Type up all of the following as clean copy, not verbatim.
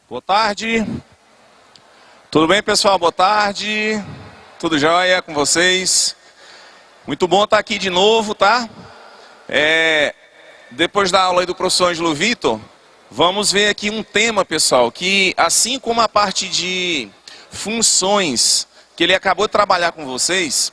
Boa tarde. Tudo bem, pessoal? Boa tarde. Tudo jóia com vocês? Muito bom estar aqui de novo, tá? Depois da aula aí do professor Ângelo Vitor, vamos ver aqui um tema, pessoal, que assim como a parte de funções que ele acabou de trabalhar com vocês,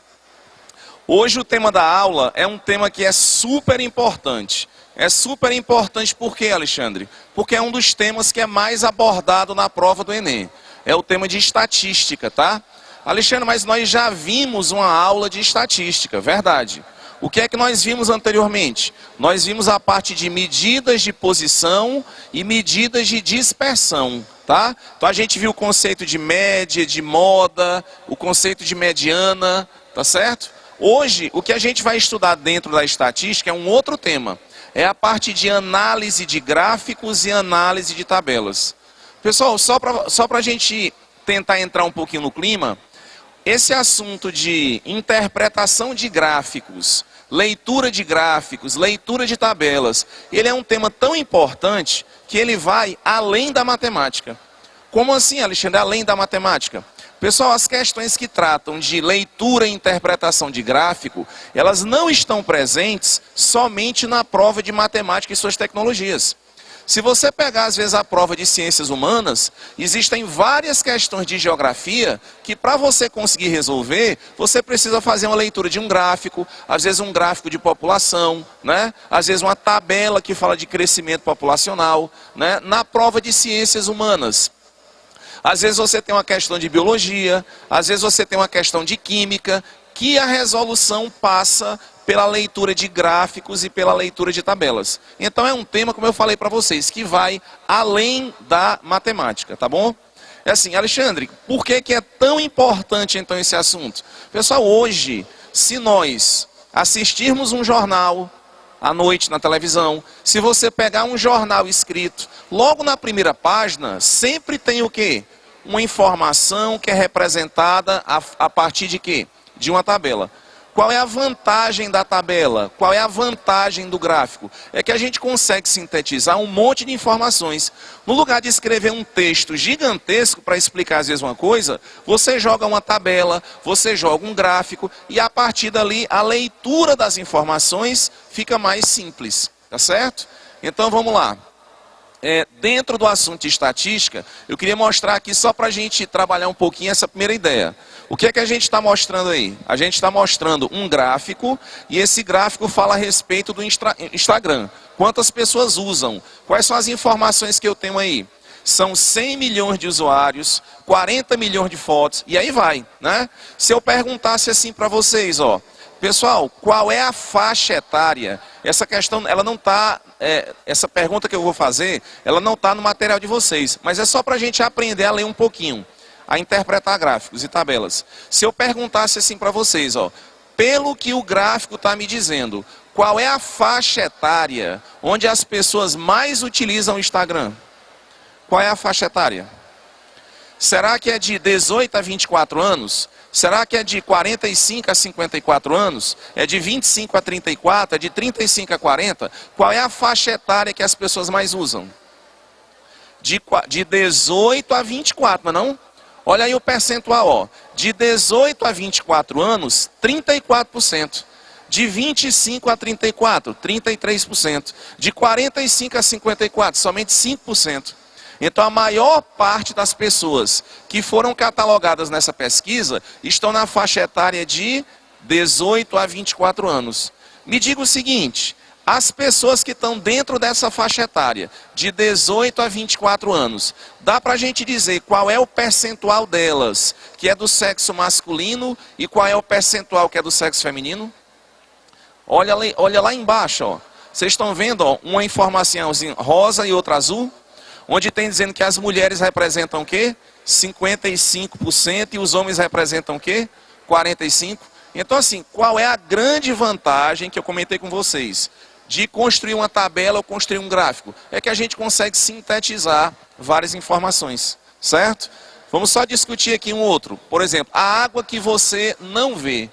hoje o tema da aula é um tema que é super importante. É super importante por quê, Alexandre? Porque é um dos temas que é mais abordado na prova do Enem. É o tema de estatística, tá? Alexandre, mas nós já vimos uma aula de estatística, verdade. O que é que nós vimos anteriormente? Nós vimos a parte de medidas de posição e medidas de dispersão, tá? Então a gente viu o conceito de média, de moda, o conceito de mediana, tá certo? Hoje, o que a gente vai estudar dentro da estatística é um outro tema. É a parte de análise de gráficos e análise de tabelas. Pessoal, só para a gente tentar entrar um pouquinho no clima, esse assunto de interpretação de gráficos, leitura de tabelas, ele é um tema tão importante que ele vai além da matemática. Como assim, Alexandre, além da matemática? Pessoal, as questões que tratam de leitura e interpretação de gráfico, elas não estão presentes somente na prova de matemática e suas tecnologias. Se você pegar, às vezes, a prova de ciências humanas, existem várias questões de geografia que, para você conseguir resolver, você precisa fazer uma leitura de um gráfico, às vezes um gráfico de população, né? Às vezes uma tabela que fala de crescimento populacional, né? Na prova de ciências humanas. Às vezes você tem uma questão de biologia, às vezes você tem uma questão de química, que a resolução passa pela leitura de gráficos e pela leitura de tabelas. Então é um tema, como eu falei para vocês, que vai além da matemática, tá bom? É assim, Alexandre, por que é tão importante então esse assunto? Pessoal, hoje, se nós assistirmos um jornal à noite na televisão, se você pegar um jornal escrito, logo na primeira página, sempre tem o quê? Uma informação que é representada a partir de quê? De uma tabela. Qual é a vantagem da tabela? Qual é a vantagem do gráfico? É que a gente consegue sintetizar um monte de informações. No lugar de escrever um texto gigantesco para explicar às vezes uma coisa, você joga uma tabela, você joga um gráfico e a partir dali a leitura das informações fica mais simples, tá certo? Então vamos lá. Dentro do assunto de estatística, eu queria mostrar aqui só para a gente trabalhar um pouquinho essa primeira ideia. O que é que a gente está mostrando aí? A gente está mostrando um gráfico e esse gráfico fala a respeito do Instagram. Quantas pessoas usam? Quais são as informações que eu tenho aí? São 100 milhões de usuários, 40 milhões de fotos e aí vai, né? Se eu perguntasse assim para vocês, ó, pessoal, qual é a faixa etária? Essa questão, ela não está, essa pergunta que eu vou fazer, ela não está no material de vocês, mas é só para a gente aprender a ler um pouquinho, a interpretar gráficos e tabelas. Se eu perguntasse assim para vocês, ó, pelo que o gráfico está me dizendo, qual é a faixa etária onde as pessoas mais utilizam o Instagram? Qual é a faixa etária? Será que é de 18 a 24 anos? Será que é de 45 a 54 anos? É de 25 a 34? É de 35 a 40? Qual é a faixa etária que as pessoas mais usam? De 18 a 24, mas não? Olha aí o percentual, ó. De 18 a 24 anos, 34%. De 25 a 34, 33%. De 45 a 54, somente 5%. Então a maior parte das pessoas que foram catalogadas nessa pesquisa estão na faixa etária de 18 a 24 anos. Me diga o seguinte, as pessoas que estão dentro dessa faixa etária, de 18 a 24 anos, dá para a gente dizer qual é o percentual delas que é do sexo masculino e qual é o percentual que é do sexo feminino? Olha lá embaixo, ó. Vocês estão vendo, ó, uma informaçãozinha rosa e outra azul? Onde tem dizendo que as mulheres representam o quê? 55% e os homens representam o quê? 45%. Então assim, qual é a grande vantagem que eu comentei com vocês? De construir uma tabela ou construir um gráfico? É que a gente consegue sintetizar várias informações, certo? Vamos só discutir aqui um outro. Por exemplo, a água que você não vê.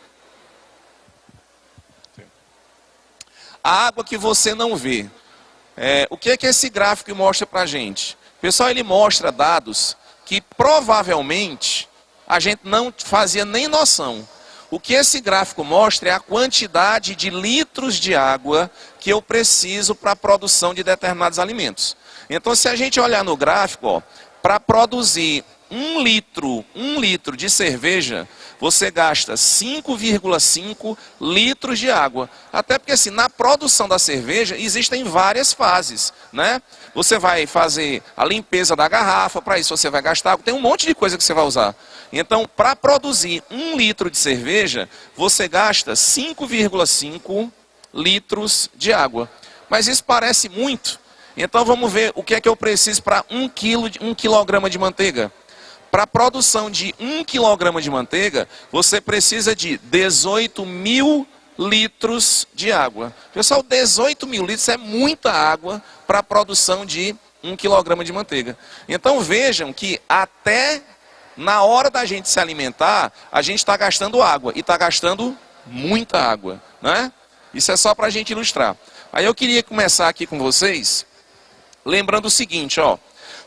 A água que você não vê. O que é que esse gráfico mostra para a gente? Pessoal, ele mostra dados que provavelmente a gente não fazia nem noção. O que esse gráfico mostra é a quantidade de litros de água que eu preciso para a produção de determinados alimentos. Então, se a gente olhar no gráfico, para produzir um litro de cerveja, você gasta 5,5 litros de água. Até porque assim, na produção da cerveja existem várias fases, né? Você vai fazer a limpeza da garrafa, para isso você vai gastar água, tem um monte de coisa que você vai usar. Então, para produzir um litro de cerveja, você gasta 5,5 litros de água. Mas isso parece muito. Então vamos ver o que é que eu preciso para 1 quilograma de manteiga. Para a produção de 1 quilograma de manteiga, você precisa de 18 mil litros de água. Pessoal, 18 mil litros é muita água para a produção de 1 quilograma de manteiga. Então vejam que até na hora da gente se alimentar, a gente está gastando água. E está gastando muita água, né? Isso é só para a gente ilustrar. Aí eu queria começar aqui com vocês, lembrando o seguinte, ó.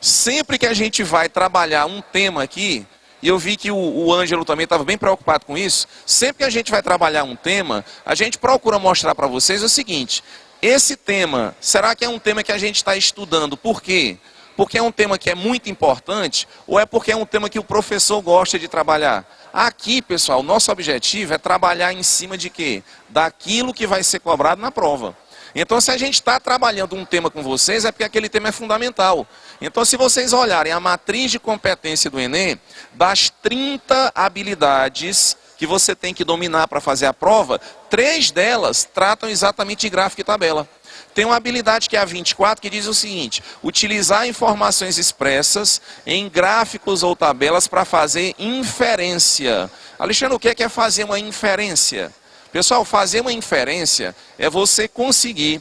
Sempre que a gente vai trabalhar um tema aqui, e eu vi que o Ângelo também estava bem preocupado com isso, sempre que a gente vai trabalhar um tema, a gente procura mostrar para vocês o seguinte, esse tema, será que é um tema que a gente está estudando? Por quê? Porque é um tema que é muito importante, ou é porque é um tema que o professor gosta de trabalhar? Aqui, pessoal, nosso objetivo é trabalhar em cima de quê? Daquilo que vai ser cobrado na prova. Então, se a gente está trabalhando um tema com vocês, é porque aquele tema é fundamental. Então, se vocês olharem a matriz de competência do Enem, das 30 habilidades que você tem que dominar para fazer a prova, 3 delas tratam exatamente de gráfico e tabela. Tem uma habilidade que é a 24, que diz o seguinte, utilizar informações expressas em gráficos ou tabelas para fazer inferência. Alexandre, o que é fazer uma inferência? Pessoal, fazer uma inferência é você conseguir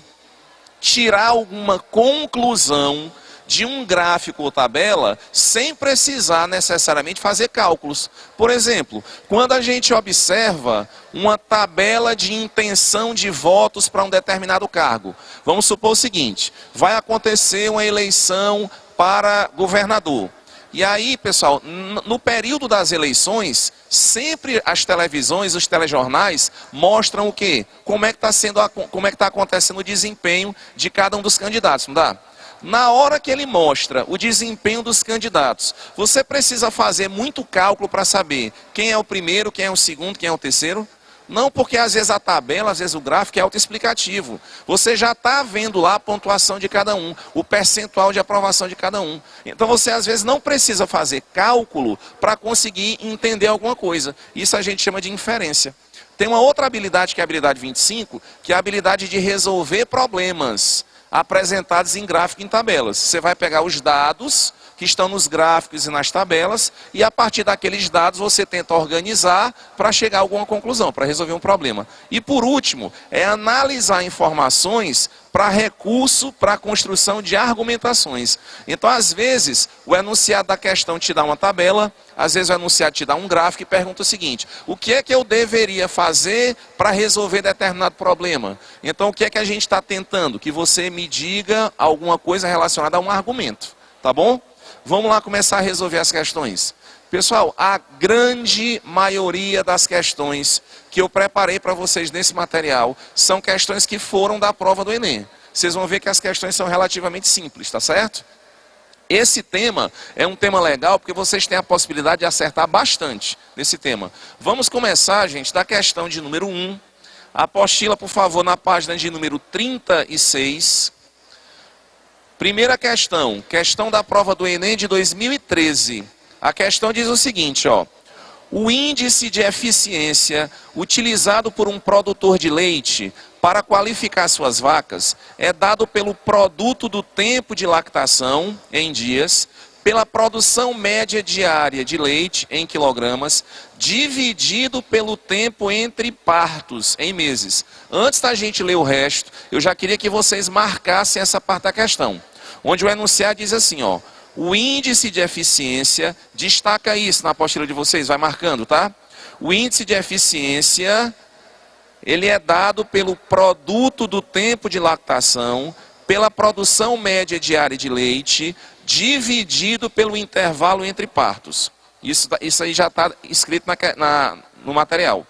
tirar alguma conclusão de um gráfico ou tabela sem precisar necessariamente fazer cálculos. Por exemplo, quando a gente observa uma tabela de intenção de votos para um determinado cargo, vamos supor o seguinte, vai acontecer uma eleição para governador. E aí, pessoal, no período das eleições, sempre as televisões, os telejornais mostram o quê? Como é que está acontecendo o desempenho de cada um dos candidatos, não dá? Na hora que ele mostra o desempenho dos candidatos, você precisa fazer muito cálculo para saber quem é o primeiro, quem é o segundo, quem é o terceiro? Não, porque às vezes a tabela, às vezes o gráfico é autoexplicativo. Você já está vendo lá a pontuação de cada um, o percentual de aprovação de cada um. Então você às vezes não precisa fazer cálculo para conseguir entender alguma coisa. Isso a gente chama de inferência. Tem uma outra habilidade, que é a habilidade 25, que é a habilidade de resolver problemas apresentados em gráfico e em tabelas. Você vai pegar os dados que estão nos gráficos e nas tabelas, e a partir daqueles dados você tenta organizar para chegar a alguma conclusão, para resolver um problema. E por último, é analisar informações para recurso, para a construção de argumentações. Então, às vezes, o enunciado da questão te dá uma tabela, às vezes o enunciado te dá um gráfico e pergunta o seguinte, o que é que eu deveria fazer para resolver determinado problema? Então, o que é que a gente está tentando? Que você me diga alguma coisa relacionada a um argumento, tá bom? Vamos lá começar a resolver as questões. Pessoal, a grande maioria das questões que eu preparei para vocês nesse material são questões que foram da prova do Enem. Vocês vão ver que as questões são relativamente simples, tá certo? Esse tema é um tema legal porque vocês têm a possibilidade de acertar bastante nesse tema. Vamos começar, gente, da questão de número 1. A apostila, por favor, na página de número 36. Primeira questão, questão da prova do Enem de 2013. A questão diz o seguinte, ó. O índice de eficiência utilizado por um produtor de leite para qualificar suas vacas é dado pelo produto do tempo de lactação em dias, pela produção média diária de leite em quilogramas, dividido pelo tempo entre partos em meses. Antes da gente ler o resto, eu já queria que vocês marcassem essa parte da questão. Onde o enunciado diz assim, ó, o índice de eficiência, destaca isso na apostila de vocês, vai marcando, tá? O índice de eficiência, ele é dado pelo produto do tempo de lactação, pela produção média diária de leite, dividido pelo intervalo entre partos. Isso aí já está escrito no material.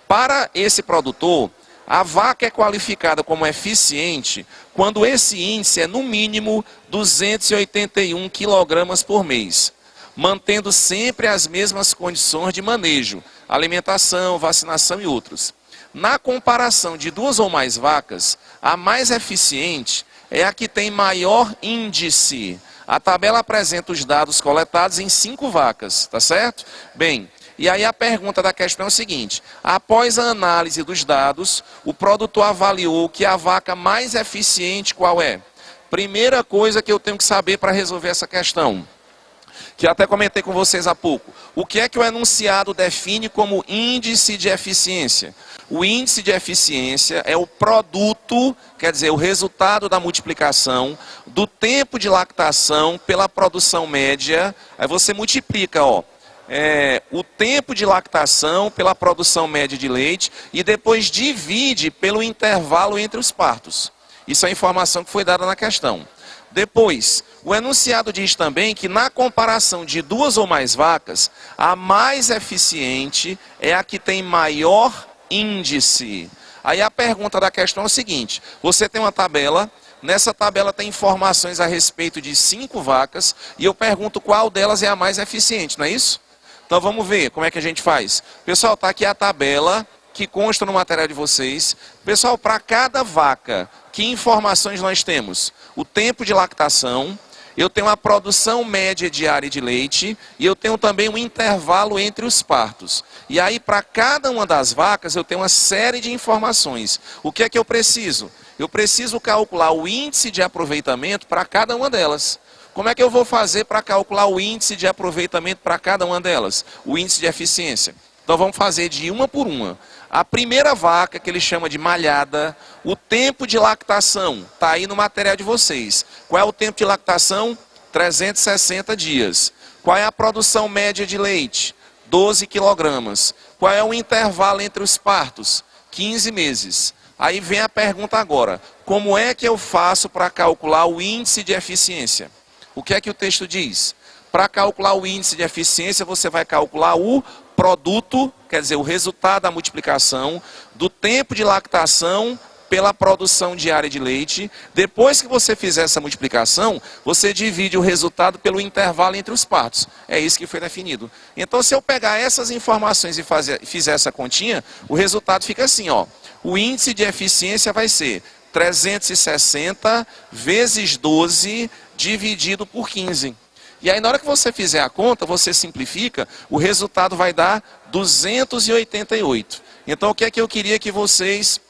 Para esse produtor, a vaca é qualificada como eficiente quando esse índice é no mínimo 281 kg por mês, mantendo sempre as mesmas condições de manejo, alimentação, vacinação e outros. Na comparação de duas ou mais vacas, a mais eficiente é a que tem maior índice. A tabela apresenta os dados coletados em 5 vacas, tá certo? Bem, e aí a pergunta da questão é o seguinte: após a análise dos dados, o produtor avaliou que a vaca mais eficiente qual é? Primeira coisa que eu tenho que saber para resolver essa questão, que eu até comentei com vocês há pouco. O que é que o enunciado define como índice de eficiência? O índice de eficiência é o produto, quer dizer, o resultado da multiplicação do tempo de lactação pela produção média. Aí você multiplica, ó, o tempo de lactação pela produção média de leite e depois divide pelo intervalo entre os partos. Isso é a informação que foi dada na questão. Depois, o enunciado diz também que na comparação de duas ou mais vacas, a mais eficiente é a que tem maior índice. Aí a pergunta da questão é o seguinte: você tem uma tabela, nessa tabela tem informações a respeito de 5 vacas, e eu pergunto qual delas é a mais eficiente, não é isso? Então vamos ver como é que a gente faz. Pessoal, está aqui a tabela que consta no material de vocês. Pessoal, para cada vaca, que informações nós temos? O tempo de lactação, eu tenho a produção média diária de leite e eu tenho também um intervalo entre os partos. E aí, para cada uma das vacas, eu tenho uma série de informações. O que é que eu preciso? Eu preciso calcular o índice de aproveitamento para cada uma delas. Como é que eu vou fazer para calcular o índice de aproveitamento para cada uma delas? O índice de eficiência. Então vamos fazer de uma por uma. A primeira vaca, que ele chama de malhada, o tempo de lactação, está aí no material de vocês. Qual é o tempo de lactação? 360 dias. Qual é a produção média de leite? 12 quilogramas. Qual é o intervalo entre os partos? 15 meses. Aí vem a pergunta agora: como é que eu faço para calcular o índice de eficiência? O que é que o texto diz? Para calcular o índice de eficiência, você vai calcular o produto, quer dizer, o resultado da multiplicação do tempo de lactação pela produção diária de leite. Depois que você fizer essa multiplicação, você divide o resultado pelo intervalo entre os partos. É isso que foi definido. Então, se eu pegar essas informações e fizer essa continha, o resultado fica assim, ó. O índice de eficiência vai ser 360 vezes 12 dividido por 15. E aí, na hora que você fizer a conta, você simplifica, o resultado vai dar 288. Então, o que é que eu queria que vocês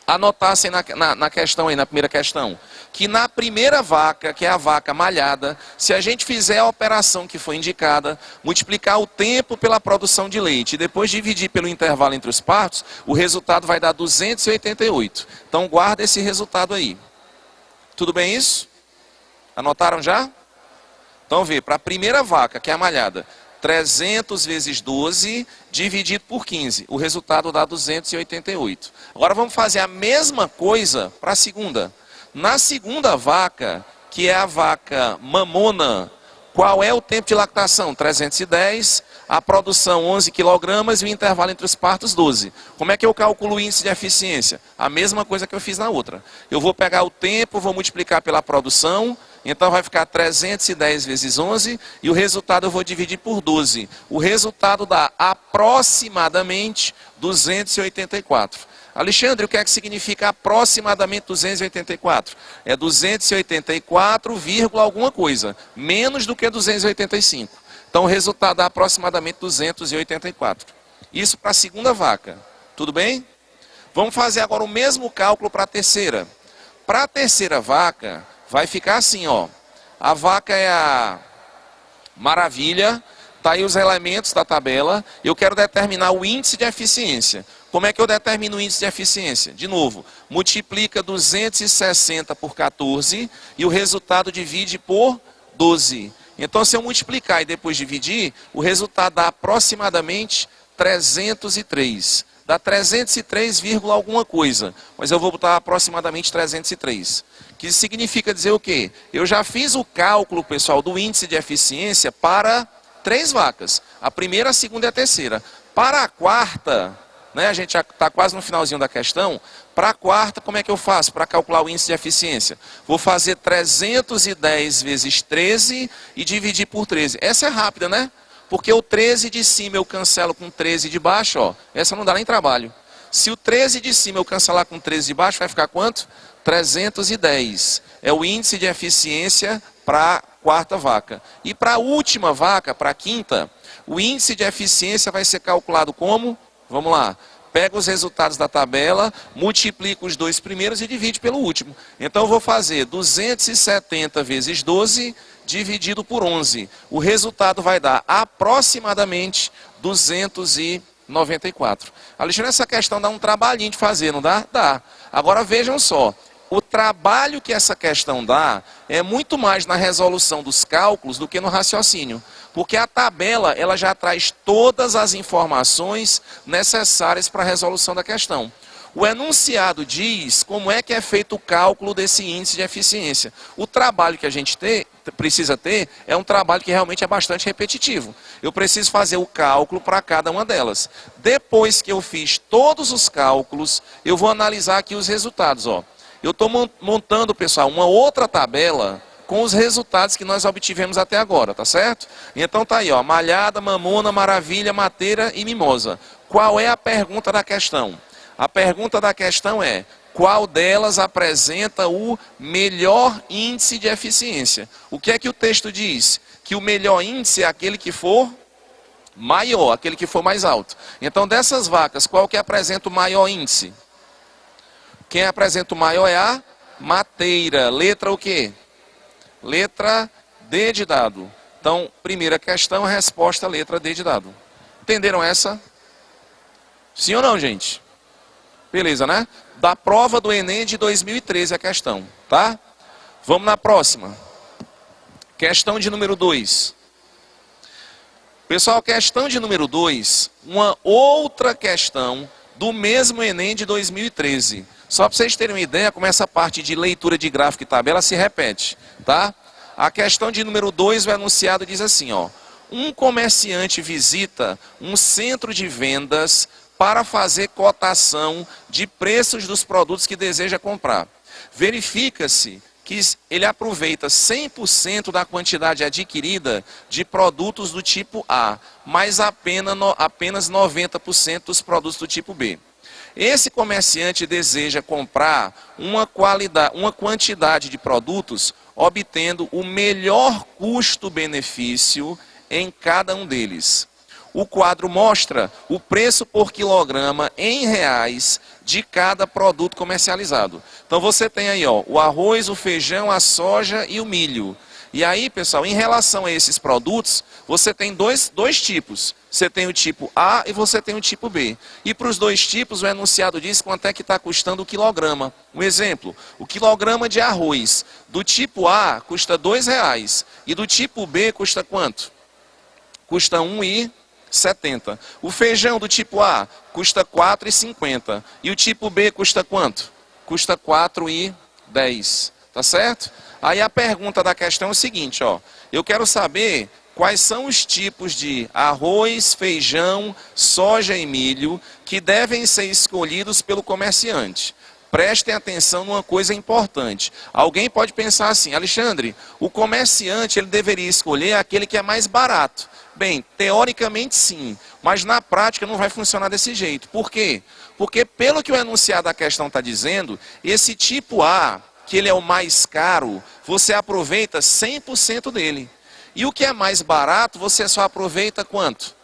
anotassem na questão aí, na primeira questão? Que na primeira vaca, que é a vaca malhada, se a gente fizer a operação que foi indicada, multiplicar o tempo pela produção de leite e depois dividir pelo intervalo entre os partos, o resultado vai dar 288. Então, guarda esse resultado aí. Tudo bem isso? Anotaram já? Então, vê, para a primeira vaca, que é a malhada, 300 vezes 12 dividido por 15. O resultado dá 288. Agora vamos fazer a mesma coisa para a segunda. Na segunda vaca, que é a vaca mamona, qual é o tempo de lactação? 310, a produção 11 quilogramas e o intervalo entre os partos 12. Como é que eu calculo o índice de eficiência? A mesma coisa que eu fiz na outra. Eu vou pegar o tempo, vou multiplicar pela produção. Então vai ficar 310 vezes 11 e o resultado eu vou dividir por 12. O resultado dá aproximadamente 284. Alexandre, o que é que significa aproximadamente 284? É 284, alguma coisa, menos do que 285. Então o resultado dá aproximadamente 284. Isso para a segunda vaca. Tudo bem? Vamos fazer agora o mesmo cálculo para a terceira. Para a terceira vaca, vai ficar assim, ó. A vaca é a maravilha, tá aí os elementos da tabela. Eu quero determinar o índice de eficiência. Como é que eu determino o índice de eficiência? De novo, multiplica 260 por 14 e o resultado divide por 12. Então, se eu multiplicar e depois dividir, o resultado dá aproximadamente 303. dá 303, alguma coisa, mas eu vou botar aproximadamente 303. Que significa dizer o quê? Eu já fiz o cálculo, pessoal, do índice de eficiência para 3 vacas. A primeira, a segunda e a terceira. Para a quarta, né, a gente já está quase no finalzinho da questão. Para a quarta, como é que eu faço para calcular o índice de eficiência? Vou fazer 310 vezes 13 e dividir por 13. Essa é rápida, né? Porque o 13 de cima eu cancelo com 13 de baixo, ó. Essa não dá nem trabalho. Se o 13 de cima eu cancelar com 13 de baixo, vai ficar quanto? 310. É o índice de eficiência para a quarta vaca. E para a última vaca, para a quinta, o índice de eficiência vai ser calculado como? Vamos lá. Pega os resultados da tabela, multiplica os 2 primeiros e divide pelo último. Então eu vou fazer 270 vezes 12 dividido por 11. O resultado vai dar aproximadamente 294. Alexandre, essa questão dá um trabalhinho de fazer, não dá? Dá. Agora vejam só. O trabalho que essa questão dá é muito mais na resolução dos cálculos do que no raciocínio. Porque a tabela ela já traz todas as informações necessárias para a resolução da questão. O enunciado diz como é que é feito o cálculo desse índice de eficiência. O trabalho que a gente precisa ter é um trabalho que realmente é bastante repetitivo. Eu preciso fazer o cálculo para cada uma delas. Depois que eu fiz todos os cálculos, eu vou analisar aqui os resultados, ó. Eu estou montando, pessoal, uma outra tabela com os resultados que nós obtivemos até agora, tá certo? Então tá aí, ó, malhada, mamona, maravilha, mateira e mimosa. Qual é a pergunta da questão? A pergunta da questão é, qual delas apresenta o melhor índice de eficiência? O que é que o texto diz? Que o melhor índice é aquele que for maior, aquele que for mais alto. Então dessas vacas, qual que apresenta o maior índice? Quem apresenta o maior é a mateira. Letra o quê? Letra D de dado. Então, primeira questão, resposta, letra D de dado. Entenderam essa? Sim ou não, gente? Beleza, né? Da prova do Enem de 2013 a questão, tá? Vamos na próxima. Questão de número 2. Pessoal, questão de número 2, uma outra questão do mesmo Enem de 2013. Só para vocês terem uma ideia, como essa parte de leitura de gráfico e tabela se repete, tá? A questão de número 2, o enunciado diz assim, ó. Um comerciante visita um centro de vendas para fazer cotação de preços dos produtos que deseja comprar. Verifica-se que ele aproveita 100% da quantidade adquirida de produtos do tipo A, mas apenas 90% dos produtos do tipo B. Esse comerciante deseja comprar uma quantidade de produtos, obtendo o melhor custo-benefício em cada um deles. O quadro mostra o preço por quilograma em reais de cada produto comercializado. Então você tem aí, ó, o arroz, o feijão, a soja e o milho. E aí, pessoal, em relação a esses produtos, você tem dois tipos. Você tem o tipo A e você tem o tipo B. E para os dois tipos, o enunciado diz quanto é que está custando o quilograma. Um exemplo, o quilograma de arroz do tipo A custa R$2 e do tipo B custa quanto? Custa R$1,70. O feijão do tipo A custa R$4,50. E o tipo B custa quanto? Custa R$4,10. Tá certo? Aí a pergunta da questão é o seguinte, ó. Eu quero saber quais são os tipos de arroz, feijão, soja e milho que devem ser escolhidos pelo comerciante. Prestem atenção numa coisa importante. Alguém pode pensar assim, Alexandre, o comerciante ele deveria escolher aquele que é mais barato. Bem, teoricamente sim, mas na prática não vai funcionar desse jeito. Por quê? Porque pelo que o enunciado da questão está dizendo, esse tipo A, que ele é o mais caro, você aproveita 100% dele. E o que é mais barato, você só aproveita quanto?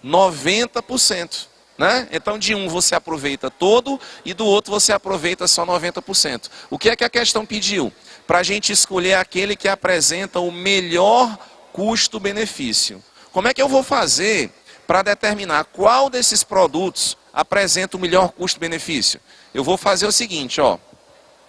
90%. Né? Então de um você aproveita todo e do outro você aproveita só 90%. O que é que a questão pediu? Para a gente escolher aquele que apresenta o melhor custo-benefício. Como é que eu vou fazer para determinar qual desses produtos apresenta o melhor custo-benefício? Eu vou fazer o seguinte, ó.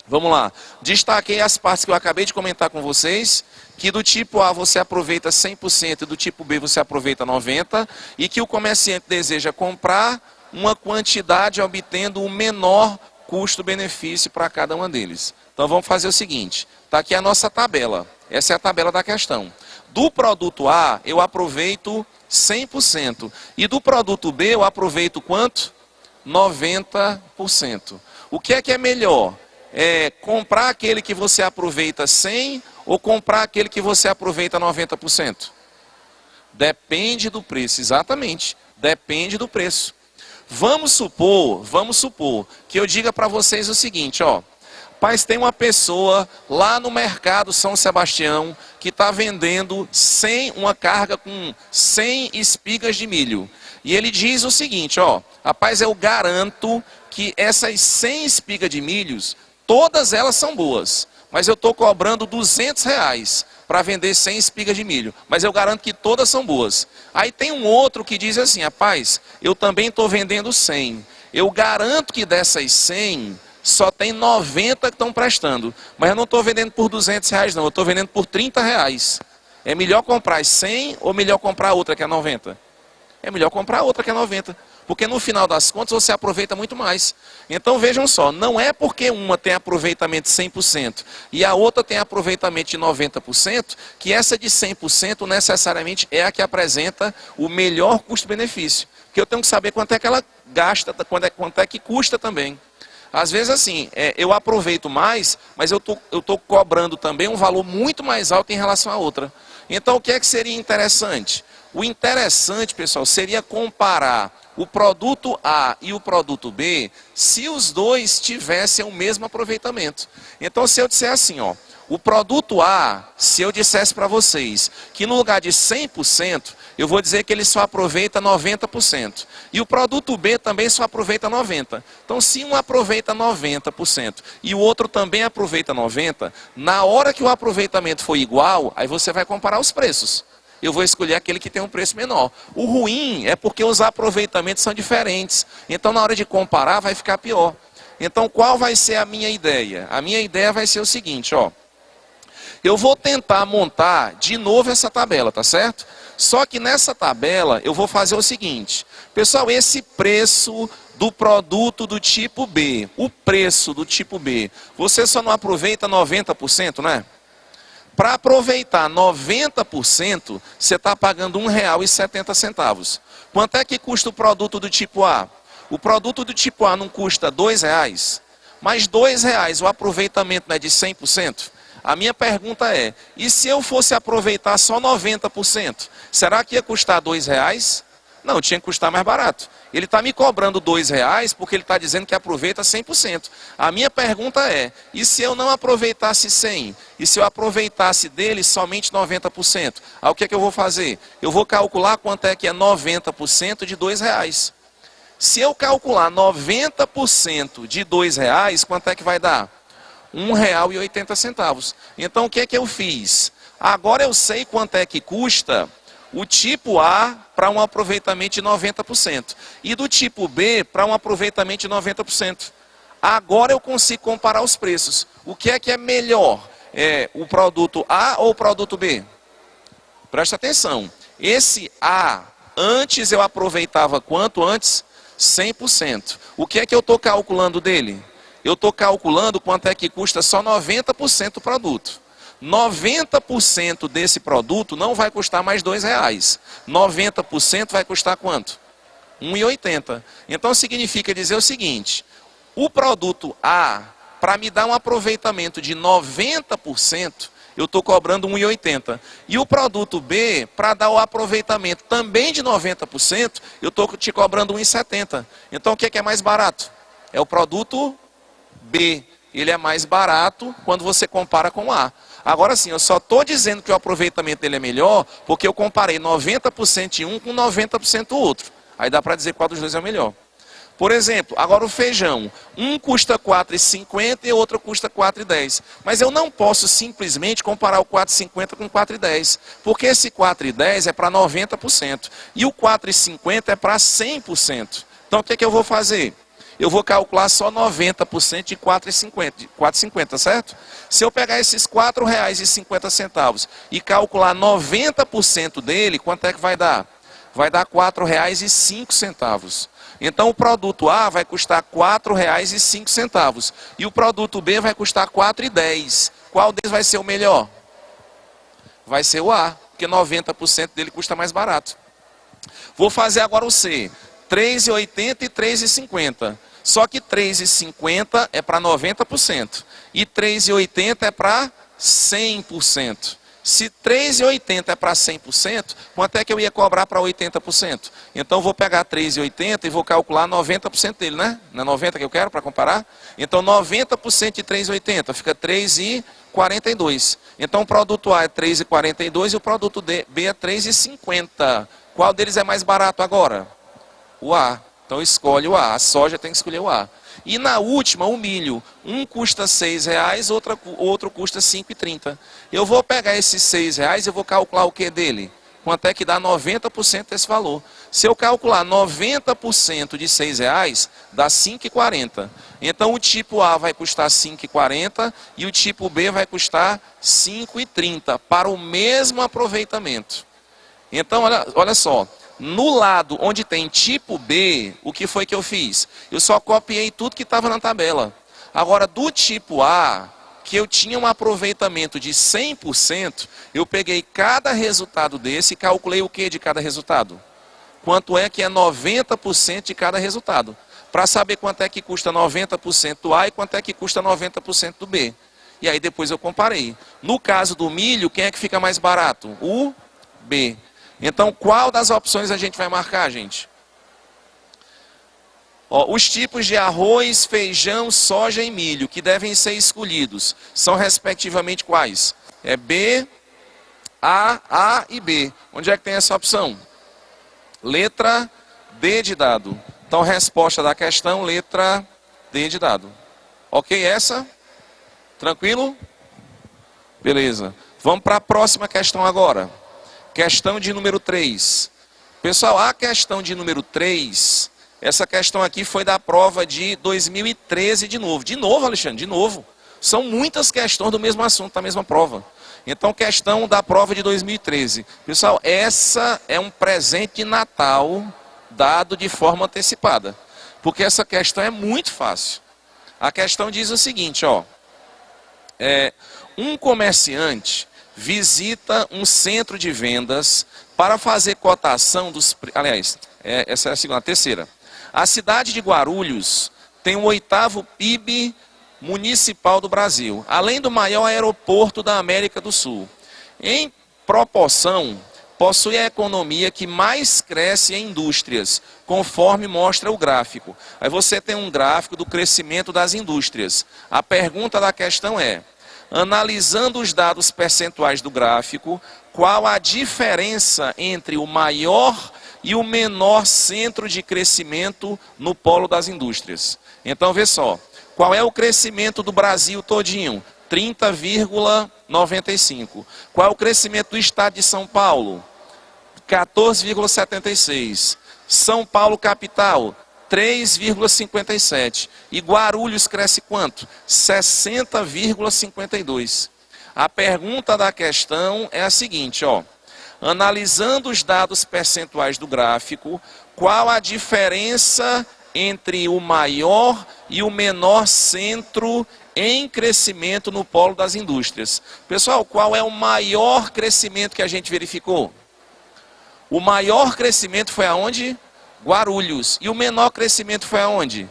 Vamos lá, destaquei as partes que eu acabei de comentar com vocês, que do tipo A você aproveita 100% e do tipo B você aproveita 90%, e que o comerciante deseja comprar uma quantidade obtendo o menor custo-benefício para cada uma deles. Então vamos fazer o seguinte, está aqui a nossa tabela, essa é a tabela da questão. Do produto A eu aproveito 100% e do produto B eu aproveito quanto? 90%. O que é melhor? É comprar aquele que você aproveita 100 ou comprar aquele que você aproveita 90%? Depende do preço, exatamente, depende do preço. Vamos supor que eu diga para vocês o seguinte, ó. Mas tem uma pessoa lá no mercado São Sebastião que está vendendo uma carga com 100 espigas de milho. E ele diz o seguinte, ó, rapaz, eu garanto que essas 100 espigas de milhos, todas elas são boas, mas eu estou cobrando R$200 para vender 100 espigas de milho, mas eu garanto que todas são boas. Aí tem um outro que diz assim, rapaz, eu também estou vendendo 100, eu garanto que dessas 100... só tem 90 que estão prestando. Mas eu não estou vendendo por R$200 não, eu estou vendendo por R$30. É melhor comprar as 100 ou melhor comprar a outra que é 90? É melhor comprar a outra que é 90. Porque no final das contas você aproveita muito mais. Então vejam só, não é porque uma tem aproveitamento de 100% e a outra tem aproveitamento de 90%, que essa de 100% necessariamente é a que apresenta o melhor custo-benefício. Porque eu tenho que saber quanto é que ela gasta, quanto é que custa também. Às vezes assim, eu aproveito mais, mas eu tô cobrando também um valor muito mais alto em relação à outra. Então o que é que seria interessante? O interessante, pessoal, seria comparar o produto A e o produto B, se os dois tivessem o mesmo aproveitamento. Então se eu disser assim, ó, o produto A, se eu dissesse para vocês que no lugar de 100%, eu vou dizer que ele só aproveita 90%. E o produto B também só aproveita 90%. Então, se um aproveita 90% e o outro também aproveita 90%, na hora que o aproveitamento for igual, aí você vai comparar os preços. Eu vou escolher aquele que tem um preço menor. O ruim é porque os aproveitamentos são diferentes. Então, na hora de comparar, vai ficar pior. Então, qual vai ser a minha ideia? A minha ideia vai ser o seguinte, ó. Eu vou tentar montar de novo essa tabela, tá certo? Só que nessa tabela eu vou fazer o seguinte. Pessoal, esse preço do produto do tipo B, o preço do tipo B, você só não aproveita 90%, né? Para aproveitar 90%, você está pagando R$1,70. Quanto é que custa o produto do tipo A? O produto do tipo A não custa R$2, mas R$2 o aproveitamento não é de 100%? A minha pergunta é, e se eu fosse aproveitar só 90%, será que ia custar R$2? Não, tinha que custar mais barato. Ele está me cobrando R$2 porque ele está dizendo que aproveita 100%. A minha pergunta é, e se eu não aproveitasse 100%? E se eu aproveitasse dele somente 90%? Aí o que é que eu vou fazer? Eu vou calcular quanto é que é 90% de R$2. Se eu calcular 90% de R$2, quanto é que vai dar? R$1,80. Então o que é que eu fiz? Agora eu sei quanto é que custa o tipo A para um aproveitamento de 90% e do tipo B para um aproveitamento de 90%. Agora eu consigo comparar os preços. O que é melhor? O produto A ou o produto B? Presta atenção. Esse A, antes eu aproveitava quanto antes? 100%. O que é que eu estou calculando dele? Eu estou calculando quanto é que custa só 90% do produto. 90% desse produto não vai custar mais R$2. 90% vai custar quanto? R$1,80. Então significa dizer o seguinte, o produto A, para me dar um aproveitamento de 90%, eu estou cobrando R$1,80. E o produto B, para dar o aproveitamento também de 90%, eu estou te cobrando R$1,70. Então o que é mais barato? É o produto B. Ele é mais barato quando você compara com o A. Agora sim, eu só estou dizendo que o aproveitamento dele é melhor porque eu comparei 90% de um com 90% do outro. Aí dá para dizer qual dos dois é o melhor. Por exemplo, agora o feijão. Um custa R$4,50 e o outro custa R$4,10. Mas eu não posso simplesmente comparar o R$4,50 com o R$4,10. Porque esse R$4,10 é para 90% e o R$4,50 é para 100%. Então o que é que eu vou fazer? Eu vou calcular só 90% de R$4,50, certo? Se eu pegar esses R$4,50 e calcular 90% dele, quanto é que vai dar? Vai dar R$4,05. Então o produto A vai custar R$ 4,05 e o produto B vai custar R$ 4,10. Qual deles vai ser o melhor? Vai ser o A, porque 90% dele custa mais barato. Vou fazer agora o C, R$ 3,80 e R$ 3,50. Só que R$ 3,50 é para 90% e R$ 3,80 é para 100%. Se R$ 3,80 é para 100%, quanto é que eu ia cobrar para 80%? Então, vou pegar R$ 3,80 e vou calcular 90% dele, né? Não é 90% que eu quero para comparar? Então, 90% de 3,80 fica R$ 3,42. Então, o produto A é R$ 3,42 e o produto B é R$ 3,50. Qual deles é mais barato agora? O A. Então, escolhe o A. A soja tem que escolher o A. E na última, o milho. Um custa R$ 6,00, outro custa R$ 5,30. Eu vou pegar esses R$ 6,00 e vou calcular o que dele? Quanto é que dá 90% desse valor? Se eu calcular 90% de R$ 6,00, dá R$ 5,40. Então o tipo A vai custar R$ 5,40 e o tipo B vai custar R$ 5,30 para o mesmo aproveitamento. Então, olha só. No lado onde tem tipo B, o que foi que eu fiz? Eu só copiei tudo que estava na tabela. Agora, do tipo A, que eu tinha um aproveitamento de 100%, eu peguei cada resultado desse e calculei o que de cada resultado? Quanto é que é 90% de cada resultado? Para saber quanto é que custa 90% do A e quanto é que custa 90% do B. E aí depois eu comparei. No caso do milho, quem é que fica mais barato? O B. Então, qual das opções a gente vai marcar, gente? Ó, os tipos de arroz, feijão, soja e milho que devem ser escolhidos são respectivamente quais? É B, A e B. Onde é que tem essa opção? Letra D de dado. Então, resposta da questão, letra D de dado. Ok essa? Tranquilo? Beleza. Vamos para a próxima questão agora. Questão de número 3. Pessoal, a questão de número 3, essa questão aqui foi da prova de 2013 de novo. De novo, Alexandre, de novo. São muitas questões do mesmo assunto, da mesma prova. Então, questão da prova de 2013. Pessoal, essa é um presente de Natal dado de forma antecipada. Porque essa questão é muito fácil. A questão diz o seguinte, ó. Um comerciante visita um centro de vendas para fazer cotação dos... Aliás, essa é a terceira. A cidade de Guarulhos tem o 8º PIB municipal do Brasil, além do maior aeroporto da América do Sul. Em proporção, possui a economia que mais cresce em indústrias, conforme mostra o gráfico. Aí você tem um gráfico do crescimento das indústrias. A pergunta da questão é: analisando os dados percentuais do gráfico, qual a diferença entre o maior e o menor centro de crescimento no polo das indústrias? Então, vê só, qual é o crescimento do Brasil todinho? 30,95. Qual é o crescimento do estado de São Paulo? 14,76. São Paulo capital, 3,57. E Guarulhos cresce quanto? 60,52. A pergunta da questão é a seguinte, ó. Analisando os dados percentuais do gráfico, qual a diferença entre o maior e o menor centro em crescimento no polo das indústrias? Pessoal, qual é o maior crescimento que a gente verificou? O maior crescimento foi aonde? Guarulhos. E o menor crescimento foi aonde?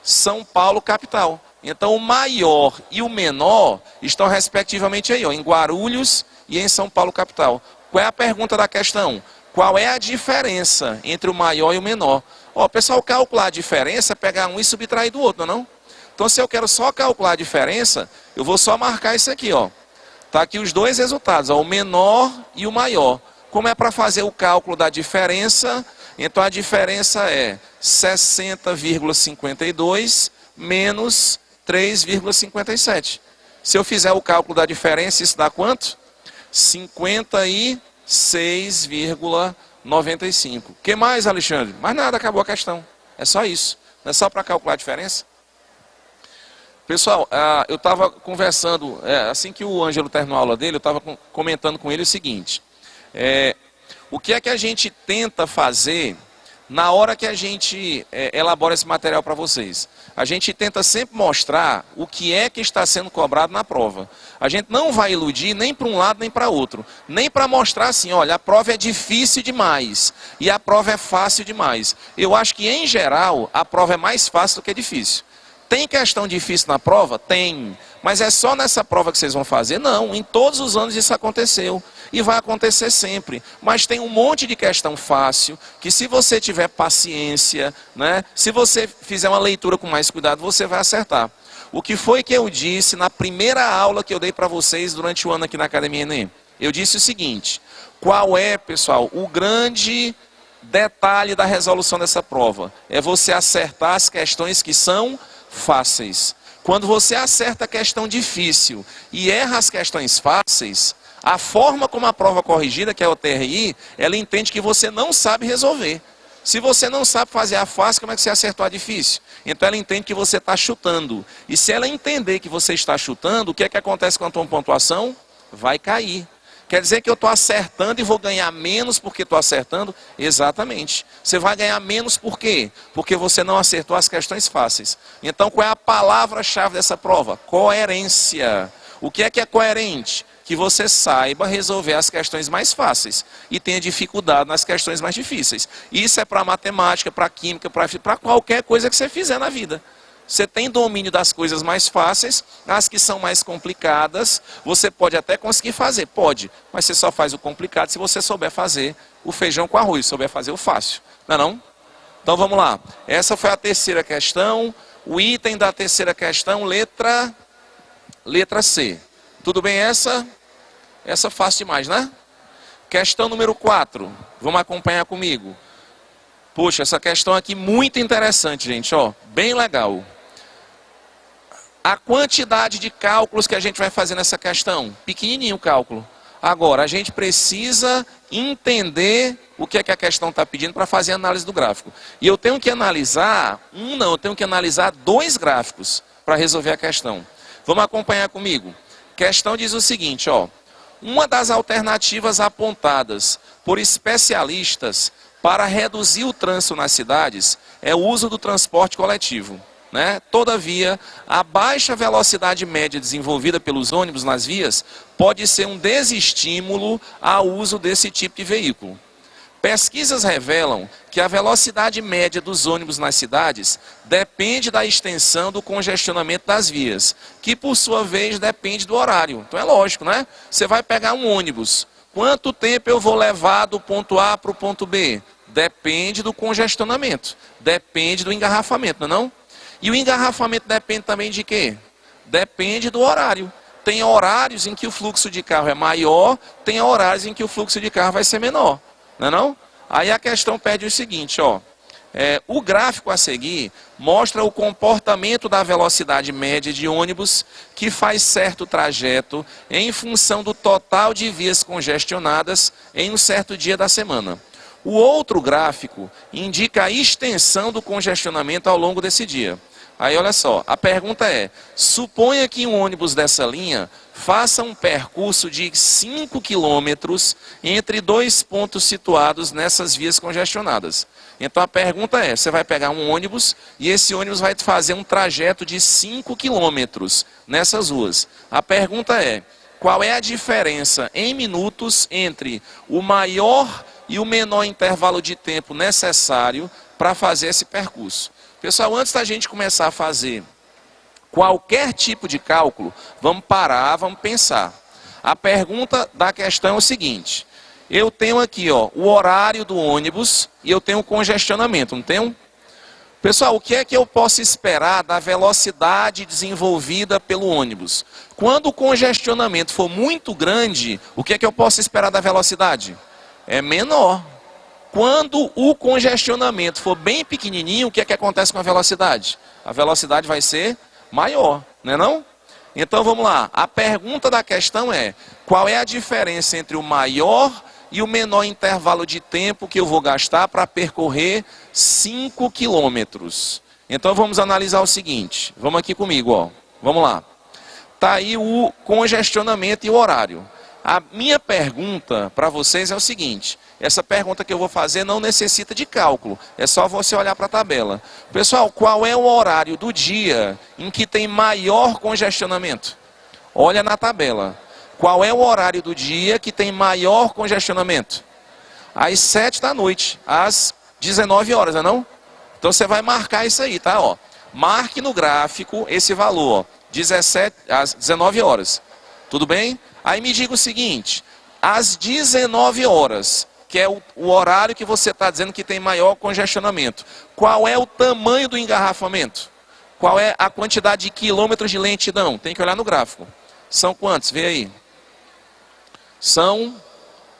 São Paulo, capital. Então, o maior e o menor estão respectivamente aí, ó, em Guarulhos e em São Paulo, capital. Qual é a pergunta da questão? Qual é a diferença entre o maior e o menor? Ó, pessoal, calcular a diferença é pegar um e subtrair do outro, não é não? Então, se eu quero só calcular a diferença, eu vou só marcar isso aqui, ó. Tá aqui os dois resultados, ó, o menor e o maior. Como é para fazer o cálculo da diferença? Então a diferença é 60,52 menos 3,57. Se eu fizer o cálculo da diferença, isso dá quanto? 56,95. O que mais, Alexandre? Mais nada, acabou a questão. É só isso. Não é só para calcular a diferença? Pessoal, eu estava conversando, assim que o Ângelo terminou a aula dele, eu estava comentando com ele o seguinte. O que é que a gente tenta fazer na hora que a gente elabora esse material para vocês, a gente tenta sempre mostrar o que é que está sendo cobrado na prova. A gente não vai iludir nem para um lado nem para outro. Nem para mostrar assim, olha, a prova é difícil demais e a prova é fácil demais. Eu acho que, em geral, a prova é mais fácil do que difícil. Tem questão difícil na prova? Tem. Mas é só nessa prova que vocês vão fazer? Não. Em todos os anos isso aconteceu. E vai acontecer sempre. Mas tem um monte de questão fácil, que se você tiver paciência, né, se você fizer uma leitura com mais cuidado, você vai acertar. O que foi que eu disse na primeira aula que eu dei para vocês durante o ano aqui na Academia Enem? Eu disse o seguinte: qual é, pessoal, o grande detalhe da resolução dessa prova? É você acertar as questões que são fáceis. Quando você acerta a questão difícil e erra as questões fáceis, a forma como a prova corrigida, que é o TRI, ela entende que você não sabe resolver. Se você não sabe fazer a fácil, como é que você acertou a difícil? Então ela entende que você está chutando. E se ela entender que você está chutando, o que é que acontece com a tua pontuação? Vai cair. Quer dizer que eu estou acertando e vou ganhar menos porque estou acertando? Exatamente. Você vai ganhar menos por quê? Porque você não acertou as questões fáceis. Então qual é a palavra-chave dessa prova? Coerência. O que é coerente? Que você saiba resolver as questões mais fáceis e tenha dificuldade nas questões mais difíceis. Isso é para matemática, para química, para qualquer coisa que você fizer na vida. Você tem domínio das coisas mais fáceis, as que são mais complicadas, você pode até conseguir fazer, pode, mas você só faz o complicado se você souber fazer o feijão com arroz, souber fazer o fácil, não é não? Então vamos lá, essa foi a terceira questão, o item da terceira questão, letra C. Tudo bem essa? Essa fácil demais, né? Questão número 4, vamos acompanhar comigo. Puxa, essa questão aqui muito interessante, gente, ó, bem legal. A quantidade de cálculos que a gente vai fazer nessa questão, pequenininho o cálculo. Agora, a gente precisa entender o que é que a questão está pedindo para fazer a análise do gráfico. E eu tenho que analisar, eu tenho que analisar 2 gráficos para resolver a questão. Vamos acompanhar comigo. A questão diz o seguinte, ó. Uma das alternativas apontadas por especialistas para reduzir o trânsito nas cidades é o uso do transporte coletivo, né? Todavia, a baixa velocidade média desenvolvida pelos ônibus nas vias pode ser um desestímulo ao uso desse tipo de veículo. Pesquisas revelam que a velocidade média dos ônibus nas cidades depende da extensão do congestionamento das vias, que por sua vez depende do horário. Então é lógico, né? Você vai pegar um ônibus, quanto tempo eu vou levar do ponto A para o ponto B? Depende do congestionamento, depende do engarrafamento, não é não? E o engarrafamento depende também de quê? Depende do horário. Tem horários em que o fluxo de carro é maior, tem horários em que o fluxo de carro vai ser menor, não é não? Aí a questão pede o seguinte, ó. O gráfico a seguir mostra o comportamento da velocidade média de ônibus que faz certo trajeto em função do total de vias congestionadas em um certo dia da semana. O outro gráfico indica a extensão do congestionamento ao longo desse dia. Aí olha só, a pergunta é, suponha que um ônibus dessa linha faça um percurso de 5 quilômetros entre 2 pontos situados nessas vias congestionadas. Então a pergunta é, você vai pegar um ônibus e esse ônibus vai fazer um trajeto de 5 quilômetros nessas ruas. A pergunta é, qual é a diferença em minutos entre o maior e o menor intervalo de tempo necessário para fazer esse percurso? Pessoal, antes da gente começar a fazer qualquer tipo de cálculo, vamos parar, vamos pensar. A pergunta da questão é o seguinte, eu tenho aqui ó, o horário do ônibus e eu tenho o congestionamento, não tenho? Pessoal, o que é que eu posso esperar da velocidade desenvolvida pelo ônibus? Quando o congestionamento for muito grande, o que é que eu posso esperar da velocidade? É menor. Quando o congestionamento for bem pequenininho, o que é que acontece com a velocidade? A velocidade vai ser maior, não é não? Então vamos lá, a pergunta da questão é, qual é a diferença entre o maior e o menor intervalo de tempo que eu vou gastar para percorrer 5 quilômetros? Então vamos analisar o seguinte, vamos aqui comigo, ó. Vamos lá. Está aí o congestionamento e o horário. A minha pergunta para vocês é o seguinte, essa pergunta que eu vou fazer não necessita de cálculo, é só você olhar para a tabela. Pessoal, qual é o horário do dia em que tem maior congestionamento? Olha na tabela. Qual é o horário do dia que tem maior congestionamento? Às 7 da noite, às 19 horas, não é não? Então você vai marcar isso aí, tá? Ó, marque no gráfico esse valor, ó, 17 às 19 horas. Tudo bem? Aí me diga o seguinte, às 19 horas, que é o horário que você está dizendo que tem maior congestionamento, qual é o tamanho do engarrafamento? Qual é a quantidade de quilômetros de lentidão? Tem que olhar no gráfico. São quantos? Vê aí. São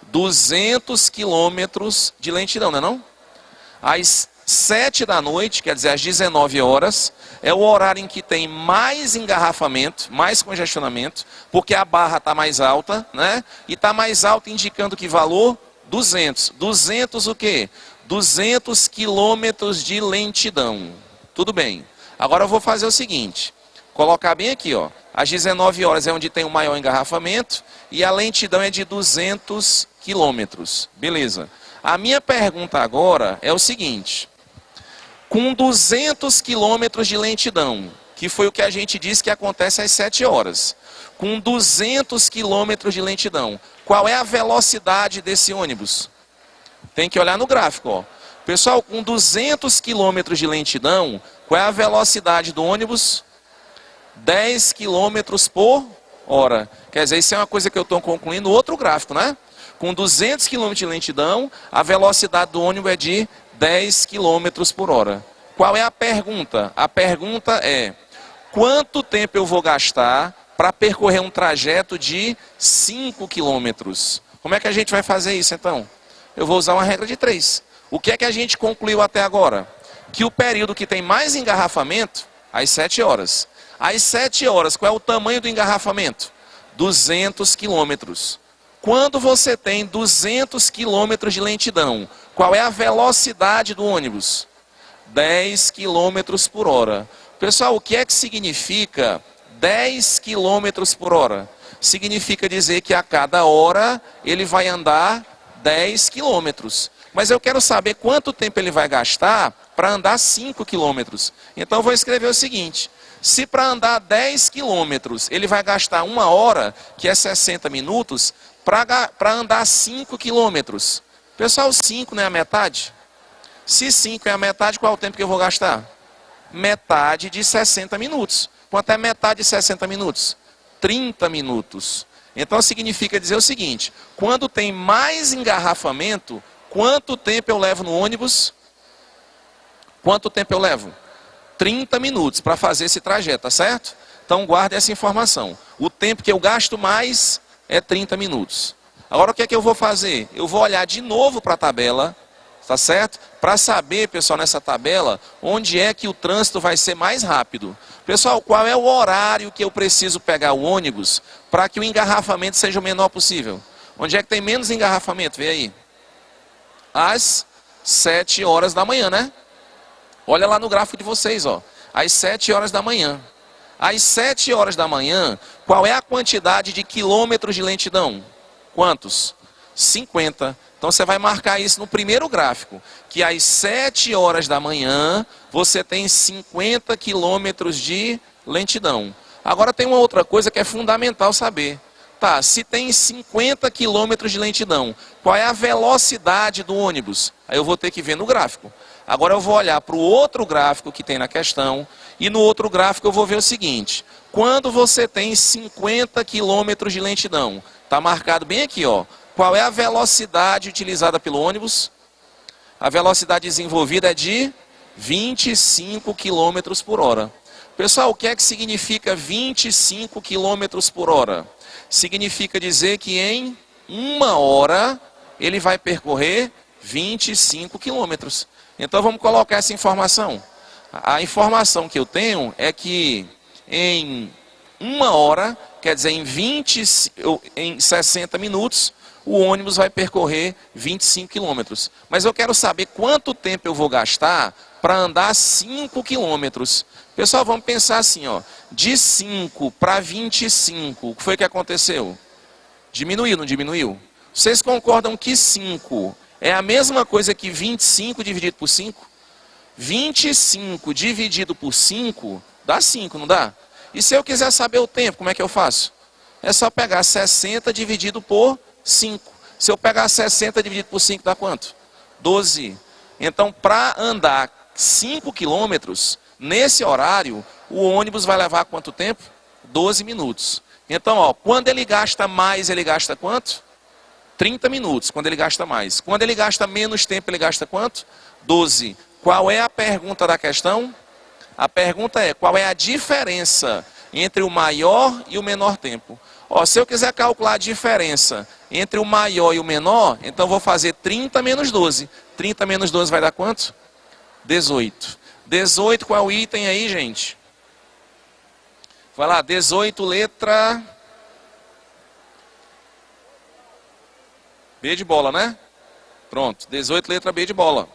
200 quilômetros de lentidão, não é não? Às 7 da noite, quer dizer, às 19 horas, é o horário em que tem mais engarrafamento, mais congestionamento, porque a barra está mais alta, né? E está mais alta indicando que valor? 200. 200 o quê? 200 quilômetros de lentidão. Tudo bem. Agora eu vou fazer o seguinte, colocar bem aqui, ó. Às 19 horas é onde tem o maior engarrafamento e a lentidão é de 200 quilômetros. Beleza. A minha pergunta agora é o seguinte, com 200 quilômetros de lentidão, que foi o que a gente disse que acontece às 7 horas, com 200 quilômetros de lentidão, qual é a velocidade desse ônibus? Tem que olhar no gráfico, ó. Pessoal, com 200 quilômetros de lentidão, qual é a velocidade do ônibus? 10 quilômetros por hora. Quer dizer, isso é uma coisa que eu estou concluindo no outro gráfico, né? Com 200 km de lentidão, a velocidade do ônibus é de 10 km por hora. Qual é a pergunta? A pergunta é, quanto tempo eu vou gastar para percorrer um trajeto de 5 km? Como é que a gente vai fazer isso então? Eu vou usar uma regra de 3. O que é que a gente concluiu até agora? Que o período que tem mais engarrafamento, às 7 horas. Às 7 horas, qual é o tamanho do engarrafamento? 200 quilômetros. Quando você tem 200 quilômetros de lentidão, qual é a velocidade do ônibus? 10 quilômetros por hora. Pessoal, o que é que significa 10 quilômetros por hora? Significa dizer que a cada hora ele vai andar 10 quilômetros. Mas eu quero saber quanto tempo ele vai gastar para andar 5 quilômetros. Então eu vou escrever o seguinte, se para andar 10 quilômetros ele vai gastar 1 hora, que é 60 minutos, para andar 5 quilômetros. Pessoal, 5 não é a metade? Se 5 é a metade, qual é o tempo que eu vou gastar? Metade de 60 minutos. Quanto é metade de 60 minutos? 30 minutos. Então significa dizer o seguinte, quando tem mais engarrafamento, quanto tempo eu levo no ônibus? Quanto tempo eu levo? 30 minutos para fazer esse trajeto, tá certo? Então guarde essa informação. O tempo que eu gasto mais é 30 minutos. Agora o que é que eu vou fazer? Eu vou olhar de novo para a tabela, tá certo? Para saber, pessoal, nessa tabela, onde é que o trânsito vai ser mais rápido. Pessoal, qual é o horário que eu preciso pegar o ônibus para que o engarrafamento seja o menor possível? Onde é que tem menos engarrafamento? Vê aí. Às 7 horas da manhã, né? Olha lá no gráfico de vocês, ó. Às 7 horas da manhã. Às 7 horas da manhã, qual é a quantidade de quilômetros de lentidão? Quantos? 50. Então você vai marcar isso no primeiro gráfico, que às 7 horas da manhã você tem 50 quilômetros de lentidão. Agora tem uma outra coisa que é fundamental saber. Tá, se tem 50 quilômetros de lentidão, qual é a velocidade do ônibus? Aí eu vou ter que ver no gráfico. Agora eu vou olhar para o outro gráfico que tem na questão, e no outro gráfico eu vou ver o seguinte, quando você tem 50 quilômetros de lentidão, está marcado bem aqui, ó, qual é a velocidade utilizada pelo ônibus? A velocidade desenvolvida é de 25 quilômetros por hora. Pessoal, o que é que significa 25 quilômetros por hora? Significa dizer que em 1 hora ele vai percorrer 25 quilômetros. Então vamos colocar essa informação. A informação que eu tenho é que em 1 hora, quer dizer em 60 minutos, o ônibus vai percorrer 25 quilômetros. Mas eu quero saber quanto tempo eu vou gastar para andar 5 quilômetros. Pessoal, vamos pensar assim, ó, de 5 para 25, o que foi que aconteceu? Diminuiu, não diminuiu? Vocês concordam que 5 é a mesma coisa que 25 dividido por 5? 25 dividido por 5 dá 5, não dá? E se eu quiser saber o tempo, como é que eu faço? É só pegar 60 dividido por 5. Se eu pegar 60 dividido por 5 dá quanto? 12. Então, para andar 5 quilômetros, nesse horário, o ônibus vai levar quanto tempo? 12 minutos. Então, ó, quando ele gasta mais, ele gasta quanto? 30 minutos, quando ele gasta mais. Quando ele gasta menos tempo, ele gasta quanto? 12. Qual é a pergunta da questão? A pergunta é, qual é a diferença entre o maior e o menor tempo? Ó, se eu quiser calcular a diferença entre o maior e o menor, então vou fazer 30 menos 12. 30 menos 12 vai dar quanto? 18. 18, qual é o item aí, gente? Vai lá, 18, letra B de bola, né? Pronto, 18, letra B de bola.